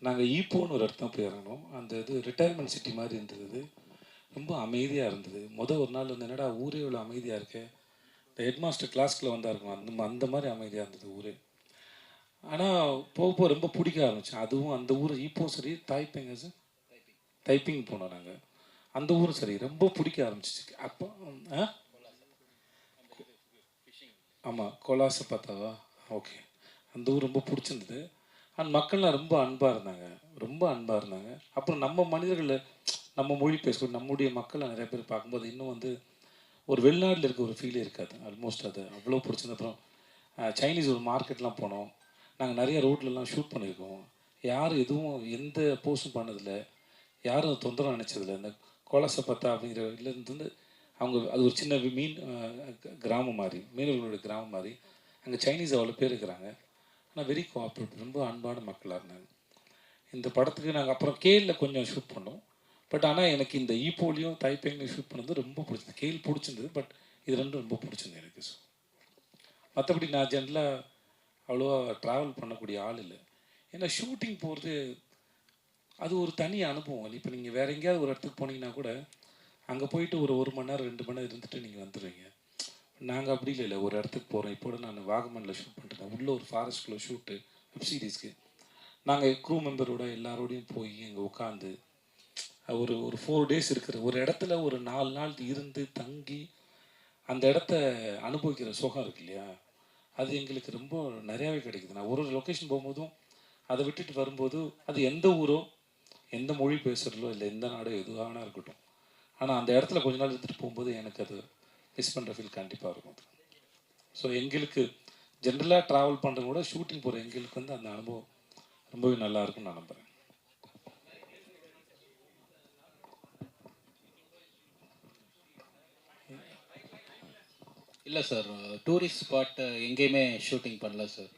நாங்கள் ஈப்போன்னு ஒரு இடத்துல போய் இறங்கினோம். அந்த இது ரிட்டையர்மெண்ட் சிட்டி மாதிரி இருந்தது. ரொம்ப அமைதியாக இருந்தது. ஒரு நாள் வந்து என்னடா ஊரே இவ்வளோ அமைதியாக இருக்கு, இந்த ஹெட் மாஸ்டர் கிளாஸ்க்குள்ளே வந்தா இருக்கும் அந்த மாதிரி அமைதியாக இருந்தது ஊரே. ஆனால் போக போக ரொம்ப பிடிக்க ஆரம்பித்தேன். அதுவும் அந்த ஊர் ஈப்போ சரி, தாய்பேங்க சார், டைப்பிங் போனோம் நாங்கள். அந்த ஊரும் சரி ரொம்ப பிடிக்க ஆரம்பிச்சிச்சு. அப்போ ஆமாம், கோலாசை பார்த்தாவா, ஓகே. அந்த ஊர் ரொம்ப பிடிச்சிருந்தது. அண்ட் மக்கள்லாம் ரொம்ப அன்பாக இருந்தாங்க, ரொம்ப அன்பாக இருந்தாங்க. அப்புறம் நம்ம மனிதர்கள், நம்ம மொழி பேசக்கூடிய நம்முடைய மக்களை நிறைய பேர் பார்க்கும்போது இன்னும் வந்து ஒரு வெளிநாட்டில் இருக்க ஒரு ஃபீலே இருக்காது. ஆல்மோஸ்ட் அது அவ்வளோ பிடிச்சிருந்த. அப்புறம் சைனீஸ் ஒரு மார்க்கெட்லாம் போனோம். நாங்கள் நிறைய ரோட்லலாம் ஷூட் பண்ணியிருக்கோம். யாரும் எதுவும் எந்த போஸ்ட்டும் பண்ணதில்லை, யாரும் தொந்தரவு நினச்சதில்லை. இந்த கோலாசப்பத்தா அப்படிங்கிற இதுலேருந்து வந்து அவங்க அது ஒரு சின்ன மீன் கிராமம் மாதிரி, மீனவர்களுடைய கிராமம் மாதிரி. அங்கே சைனீஸ் அவ்வளோ பேர் இருக்கிறாங்க. ஆனால் வெரி கோஆப்ரேட்டிவ், ரொம்ப அன்பான மக்களாக இருந்தாங்க. இந்த படத்துக்கு நாங்கள் அப்புறம் கேலில் கொஞ்சம் ஷூட் பண்ணோம். பட் ஆனால் எனக்கு இந்த ஈப்போலையும் தைப்பேங்லையும் ஷூட் பண்ணது ரொம்ப பிடிச்சது. கேல் பிடிச்சிருந்தது, பட் இது ரெண்டும் ரொம்ப பிடிச்சிருந்தது எனக்கு. ஸோ மற்றபடி நான் ஜென்ரலாக அவ்வளோவா ட்ராவல் பண்ணக்கூடிய ஆள் இல்லை. ஏன்னா ஷூட்டிங் போகிறது அது ஒரு தனி அனுபவம். இப்போ நீங்கள் வேறு எங்கேயாவது ஒரு இடத்துக்கு போனீங்கன்னா கூட அங்கே போயிட்டு ஒரு மணி நேரம் 2 மணி நேரம் இருந்துட்டு நீங்கள் வந்துடுவீங்க. நாங்கள் அப்படி இல்லை. ஒரு இடத்துக்கு போகிறோம். இப்போ நான் வாகமனில் ஷூட் பண்ணிட்டேன். உள்ளே ஒரு ஃபாரஸ்ட்குள்ளே ஷூட்டு, வெப் சீரிஸ்க்கு. நாங்கள் க்ரூ மெம்பரோட எல்லாரோடையும் போய் அங்கே உட்காந்து ஒரு 4 டேஸ் இருக்கிற ஒரு இடத்துல ஒரு 4 நாள் இருந்து தங்கி அந்த இடத்த அனுபவிக்கிற சுகம் இருக்கு இல்லையா, அது எங்களுக்கு ரொம்ப நிறையாவே கிடைக்குது. நான் ஒரு லொக்கேஷன் போகும்போதும் அதை விட்டுட்டு வரும்போது, அது எந்த ஊரோ எந்த மொழி பேசுகிறதோ இல்லை எந்த நாடோ எதுவானா இருக்கட்டும், ஆனால் அந்த இடத்துல கொஞ்ச நாள் இருந்துட்டு போகும்போது எனக்கு அது மிஸ் பண்ணுற ஃபீல் கண்டிப்பாக இருக்கும். ஸோ எங்களுக்கு ஜென்ரலாக ட்ராவல் பண்ணுறத விட ஷூட்டிங் போகிற எங்களுக்கு வந்து அந்த அனுபவம் ரொம்பவே நல்லா இருக்கும்னு நான் நம்புகிறேன். இல்லை சார், டூரிஸ்ட் ஸ்பாட் எங்கேயுமே ஷூட்டிங் பண்ணல சார்.